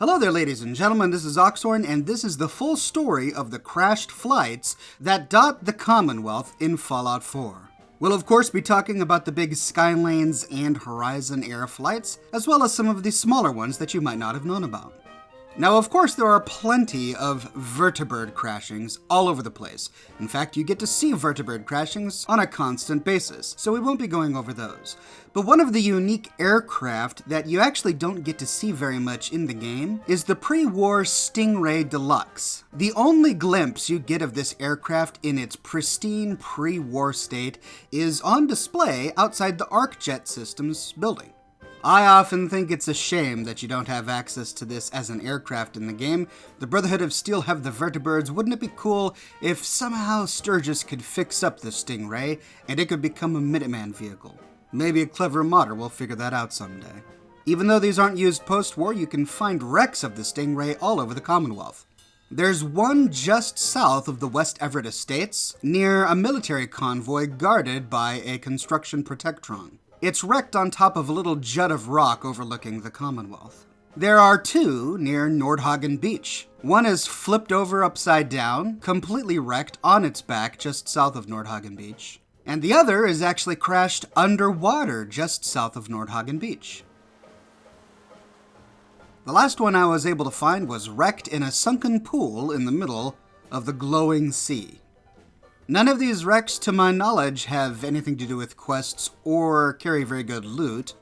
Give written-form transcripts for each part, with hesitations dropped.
Hello there, ladies and gentlemen, this is Oxhorn, and this is the full story of the crashed flights that dot the Commonwealth in Fallout 4. We'll of course be talking about the big Skylanes and Horizon Air flights, as well as some of the smaller ones that you might not have known about. Now, of course, there are plenty of vertibird crashings all over the place. In fact, you get to see vertibird crashings on a constant basis, so we won't be going over those. But one of the unique aircraft that you actually don't get to see very much in the game is the pre-war Stingray Deluxe. The only glimpse you get of this aircraft in its pristine pre-war state is on display outside the ArcJet Systems building. I often think it's a shame that you don't have access to this as an aircraft in the game. The Brotherhood of Steel have the vertibirds. Wouldn't it be cool if somehow Sturgis could fix up the Stingray and it could become a Minuteman vehicle? Maybe a clever modder will figure that out someday. Even though these aren't used post-war, you can find wrecks of the Stingray all over the Commonwealth. There's one just south of the West Everett Estates, near a military convoy guarded by a construction protectron. It's wrecked on top of a little jut of rock overlooking the Commonwealth. There are two near Nordhagen Beach. One is flipped over upside down, completely wrecked on its back just south of Nordhagen Beach. And the other is actually crashed underwater just south of Nordhagen Beach. The last one I was able to find was wrecked in a sunken pool in the middle of the glowing sea. None of these wrecks, to my knowledge, have anything to do with quests or carry very good loot.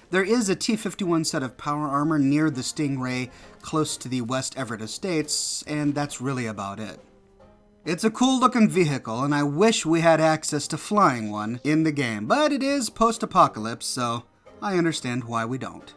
There is a T-51 set of power armor near the Stingray close to the West Everett Estates, and that's really about it. It's a cool-looking vehicle, and I wish we had access to flying one in the game, but it is post-apocalypse, so I understand why we don't.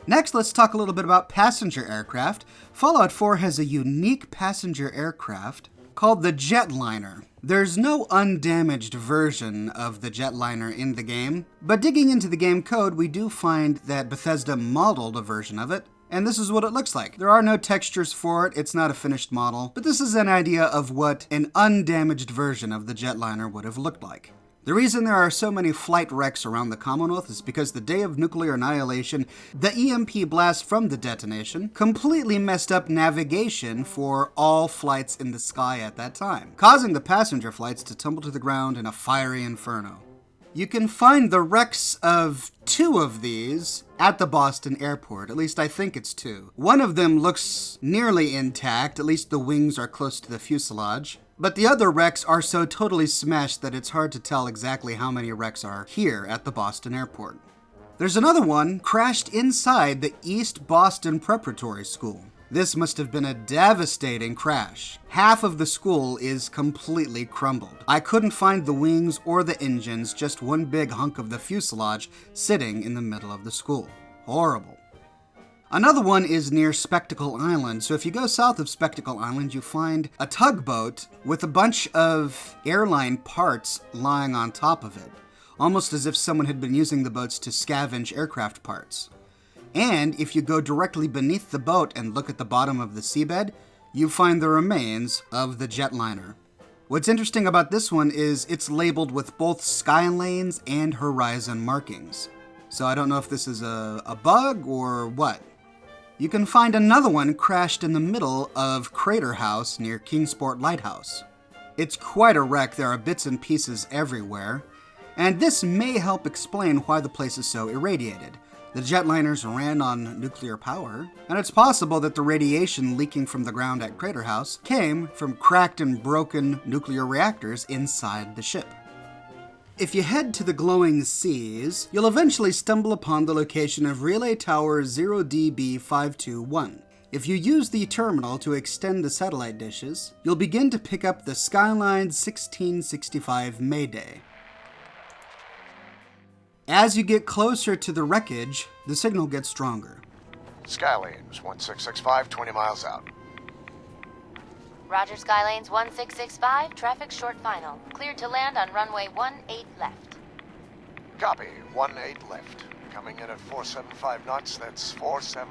Next, let's talk a little bit about passenger aircraft. Fallout 4 has a unique passenger aircraft called the Jetliner. There's no undamaged version of the Jetliner in the game, but digging into the game code, we do find that Bethesda modeled a version of it, and this is what it looks like. There are no textures for it, it's not a finished model, but this is an idea of what an undamaged version of the Jetliner would have looked like. The reason there are so many flight wrecks around the Commonwealth is because the day of nuclear annihilation, the EMP blast from the detonation completely messed up navigation for all flights in the sky at that time, causing the passenger flights to tumble to the ground in a fiery inferno. You can find the wrecks of two of these at the Boston airport, at least I think it's two. One of them looks nearly intact, at least the wings are close to the fuselage. But the other wrecks are so totally smashed that it's hard to tell exactly how many wrecks are here at the Boston airport. There's another one crashed inside the East Boston Preparatory School. This must have been a devastating crash. Half of the school is completely crumbled. I couldn't find the wings or the engines, just one big hunk of the fuselage sitting in the middle of the school. Horrible. Another one is near Spectacle Island, so if you go south of Spectacle Island, you find a tugboat with a bunch of airline parts lying on top of it, almost as if someone had been using the boats to scavenge aircraft parts. And if you go directly beneath the boat and look at the bottom of the seabed, you find the remains of the Jetliner. What's interesting about this one is it's labeled with both Skylanes and Horizon markings. So I don't know if this is a bug or what. You can find another one crashed in the middle of Crater House near Kingsport Lighthouse. It's quite a wreck, there are bits and pieces everywhere, and this may help explain why the place is so irradiated. The jetliners ran on nuclear power, and it's possible that the radiation leaking from the ground at Crater House came from cracked and broken nuclear reactors inside the ship. If you head to the glowing seas, you'll eventually stumble upon the location of Relay Tower 0DB521. If you use the terminal to extend the satellite dishes, you'll begin to pick up the Skyline 1665 Mayday. As you get closer to the wreckage, the signal gets stronger. Skylanes 1665, 20 miles out. Roger, Skylanes 1665, traffic short final. Cleared to land on runway 18 left. Copy, 18 left. Coming in at 475 knots, that's 47.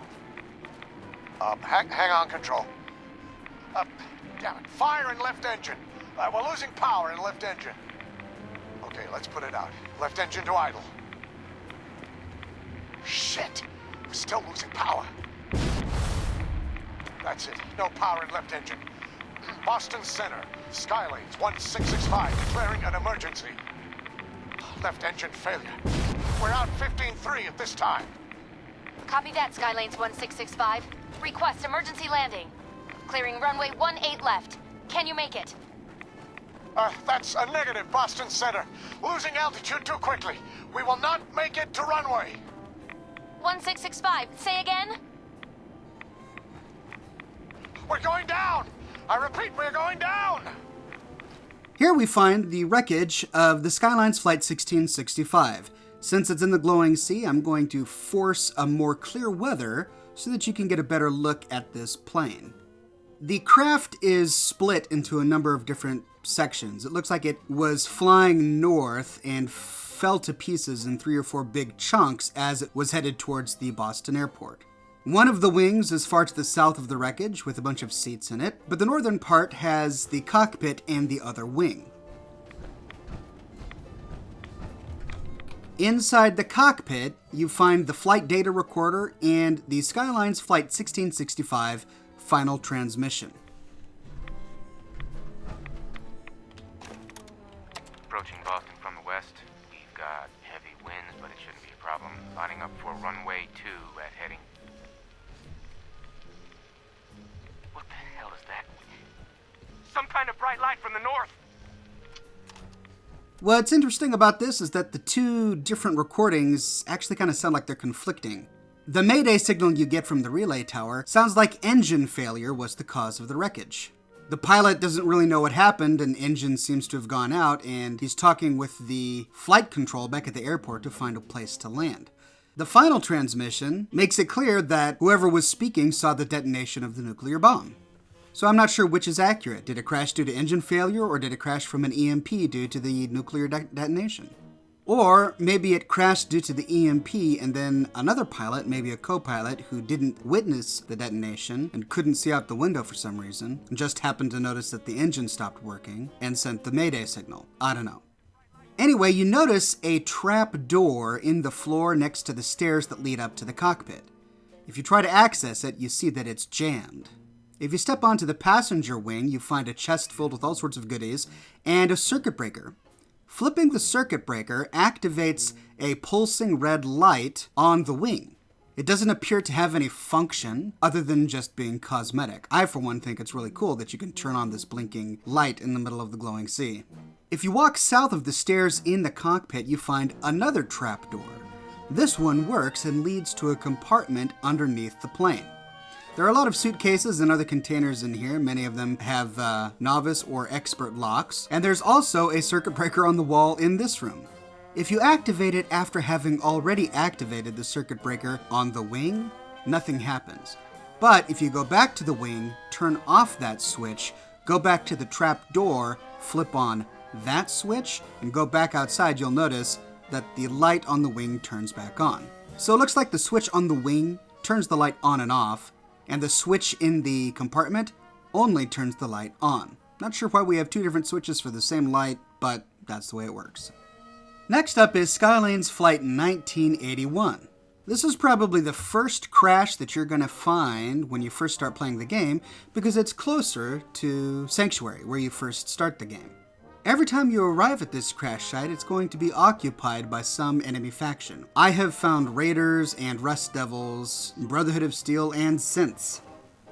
Hang on, control. Damn it, fire in left engine. We're losing power in left engine. Okay, let's put it out. Left engine to idle. Shit, we're still losing power. That's it. No power in left engine. Boston Center. Skylanes 1665 declaring an emergency. Left engine failure. We're out 15-3 at this time. Copy that, Skylanes 1665. Request emergency landing. Clearing runway 18 left. Can you make it? That's a negative, Boston Center. Losing altitude too quickly. We will not make it to runway. 1665. Say again? We're going down! I repeat, we're going down! Here we find the wreckage of the Skylanes Flight 1665. Since it's in the glowing sea, I'm going to force a more clear weather so that you can get a better look at this plane. The craft is split into a number of different sections. It looks like it was flying north and fell to pieces in 3 or 4 big chunks as it was headed towards the Boston airport. One of the wings is far to the south of the wreckage with a bunch of seats in it, but the northern part has the cockpit and the other wing. Inside the cockpit, you find the flight data recorder and the Skylanes Flight 1665 final transmission. Approaching Boston from the west. We've got heavy winds, but it shouldn't be a problem. Lining up for runway 2 at heading. What the hell is that? Some kind of bright light from the north! What's interesting about this is that the 2 different recordings actually kind of sound like they're conflicting. The Mayday signal you get from the relay tower sounds like engine failure was the cause of the wreckage. The pilot doesn't really know what happened, an engine seems to have gone out, and he's talking with the flight control back at the airport to find a place to land. The final transmission makes it clear that whoever was speaking saw the detonation of the nuclear bomb. So I'm not sure which is accurate. Did it crash due to engine failure, or did it crash from an EMP due to the nuclear detonation? Or maybe it crashed due to the EMP and then another pilot, maybe a co-pilot, who didn't witness the detonation and couldn't see out the window for some reason, and just happened to notice that the engine stopped working and sent the Mayday signal. I don't know. Anyway, you notice a trap door in the floor next to the stairs that lead up to the cockpit. If you try to access it, you see that it's jammed. If you step onto the passenger wing, you find a chest filled with all sorts of goodies and a circuit breaker. Flipping the circuit breaker activates a pulsing red light on the wing. It doesn't appear to have any function other than just being cosmetic. I, for one, think it's really cool that you can turn on this blinking light in the middle of the glowing sea. If you walk south of the stairs in the cockpit, you find another trapdoor. This one works and leads to a compartment underneath the plane. There are a lot of suitcases and other containers in here. Many of them have novice or expert locks. And there's also a circuit breaker on the wall in this room. If you activate it after having already activated the circuit breaker on the wing, nothing happens. But if you go back to the wing, turn off that switch, go back to the trap door, flip on that switch, and go back outside, you'll notice that the light on the wing turns back on. So it looks like the switch on the wing turns the light on and off, and the switch in the compartment only turns the light on. Not sure why we have 2 different switches for the same light, but that's the way it works. Next up is Skylanes Flight 1981. This is probably the first crash that you're going to find when you first start playing the game, because it's closer to Sanctuary, where you first start the game. Every time you arrive at this crash site, it's going to be occupied by some enemy faction. I have found Raiders and Rust Devils, Brotherhood of Steel, and Synths.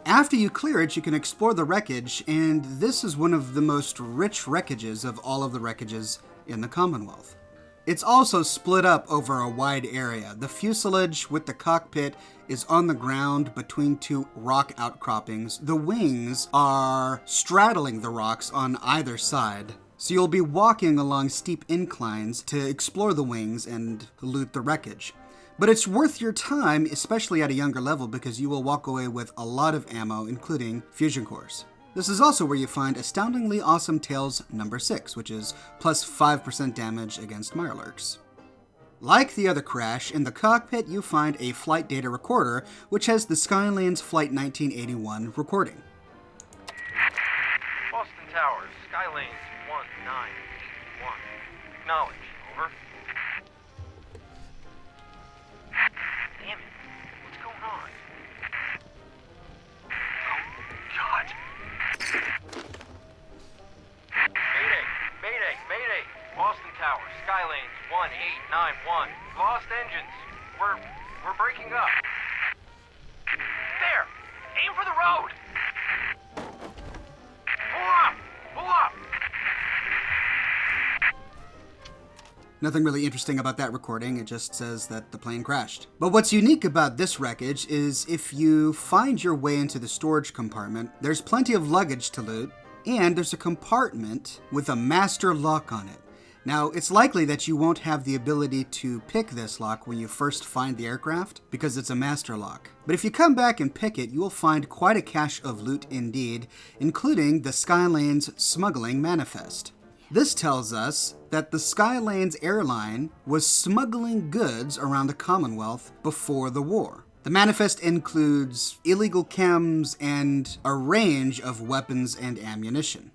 After you clear it, you can explore the wreckage, and this is one of the most rich wreckages of all of the wreckages in the Commonwealth. It's also split up over a wide area. The fuselage with the cockpit is on the ground between 2 rock outcroppings. The wings are straddling the rocks on either side. So you'll be walking along steep inclines to explore the wings and loot the wreckage. But it's worth your time, especially at a younger level, because you will walk away with a lot of ammo, including fusion cores. This is also where you find Astoundingly Awesome Tales number 6, which is plus 5% damage against Mirelurks. Like the other crash, in the cockpit you find a flight data recorder, which has the Skylanes Flight 1981 recording. Boston Towers, Skylanes 1981. Acknowledge. Over. Damn it. What's going on? Oh, engines. We're breaking up. There! Aim for the road! Pull up! Pull up! Nothing really interesting about that recording, it just says that the plane crashed. But what's unique about this wreckage is if you find your way into the storage compartment, there's plenty of luggage to loot, and there's a compartment with a master lock on it. Now, it's likely that you won't have the ability to pick this lock when you first find the aircraft, because it's a master lock. But if you come back and pick it, you will find quite a cache of loot indeed, including the Skylanes smuggling manifest. This tells us that the Skylanes Airline was smuggling goods around the Commonwealth before the war. The manifest includes illegal chems and a range of weapons and ammunition.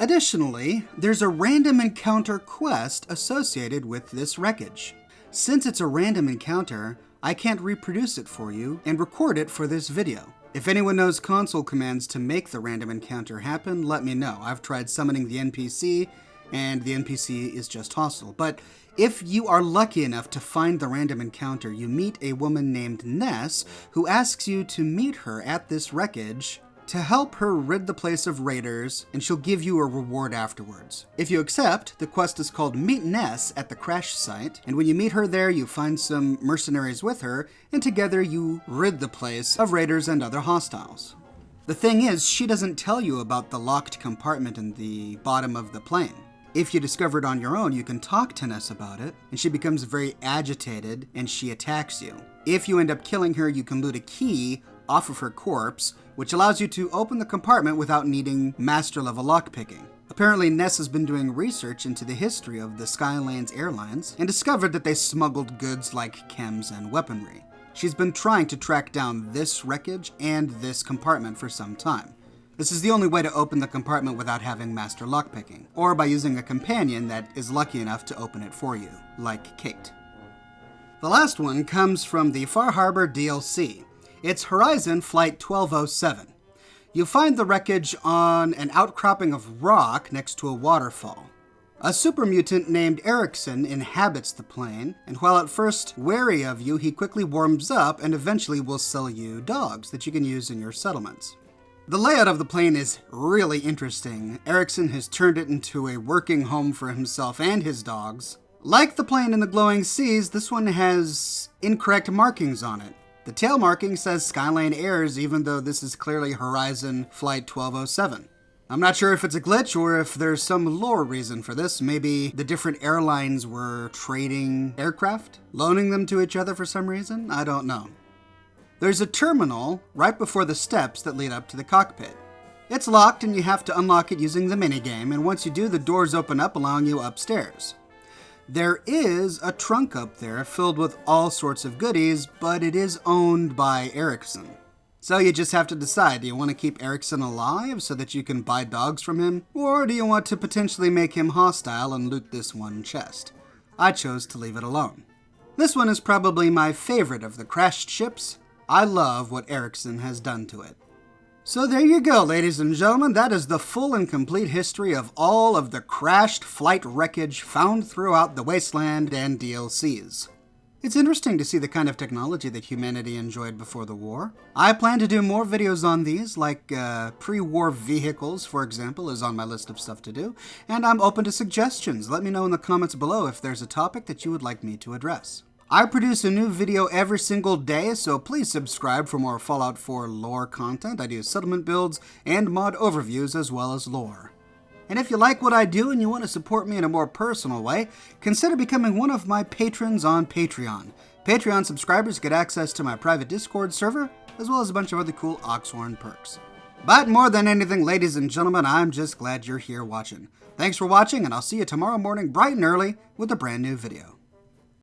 Additionally, there's a random encounter quest associated with this wreckage. Since it's a random encounter, I can't reproduce it for you and record it for this video. If anyone knows console commands to make the random encounter happen, let me know. I've tried summoning the NPC, and the NPC is just hostile. But if you are lucky enough to find the random encounter, you meet a woman named Ness who asks you to meet her at this wreckage to help her rid the place of raiders, and she'll give you a reward afterwards. If you accept, the quest is called Meet Ness at the crash site, and when you meet her there, you find some mercenaries with her, and together you rid the place of raiders and other hostiles. The thing is, she doesn't tell you about the locked compartment in the bottom of the plane. If you discover it on your own, you can talk to Ness about it, and she becomes very agitated, and she attacks you. If you end up killing her, you can loot a key off of her corpse, which allows you to open the compartment without needing master-level lockpicking. Apparently, Ness has been doing research into the history of the Skylanes Airlines and discovered that they smuggled goods like chems and weaponry. She's been trying to track down this wreckage and this compartment for some time. This is the only way to open the compartment without having master lockpicking, or by using a companion that is lucky enough to open it for you, like Kate. The last one comes from the Far Harbor DLC. It's Horizon Flight 1207. You find the wreckage on an outcropping of rock next to a waterfall. A super mutant named Erickson inhabits the plane, and while at first wary of you, he quickly warms up and eventually will sell you dogs that you can use in your settlements. The layout of the plane is really interesting. Erickson has turned it into a working home for himself and his dogs. Like the plane in the glowing seas, this one has incorrect markings on it. The tail marking says Skyline Airs, even though this is clearly Horizon Flight 1207. I'm not sure if it's a glitch or if there's some lore reason for this. Maybe the different airlines were trading aircraft, loaning them to each other for some reason? I don't know. There's a terminal right before the steps that lead up to the cockpit. It's locked and you have to unlock it using the minigame, and once you do, the doors open up, allowing you upstairs. There is a trunk up there filled with all sorts of goodies, but it is owned by Erickson. So you just have to decide, do you want to keep Erickson alive so that you can buy dogs from him? Or do you want to potentially make him hostile and loot this one chest? I chose to leave it alone. This one is probably my favorite of the crashed ships. I love what Erickson has done to it. So there you go, ladies and gentlemen. That is the full and complete history of all of the crashed flight wreckage found throughout the Wasteland and DLCs. It's interesting to see the kind of technology that humanity enjoyed before the war. I plan to do more videos on these, like pre-war vehicles, for example, is on my list of stuff to do, and I'm open to suggestions. Let me know in the comments below if there's a topic that you would like me to address. I produce a new video every single day, so please subscribe for more Fallout 4 lore content. I do settlement builds and mod overviews as well as lore. And if you like what I do and you want to support me in a more personal way, consider becoming one of my patrons on Patreon. Patreon subscribers get access to my private Discord server, as well as a bunch of other cool Oxhorn perks. But more than anything, ladies and gentlemen, I'm just glad you're here watching. Thanks for watching, and I'll see you tomorrow morning bright and early with a brand new video.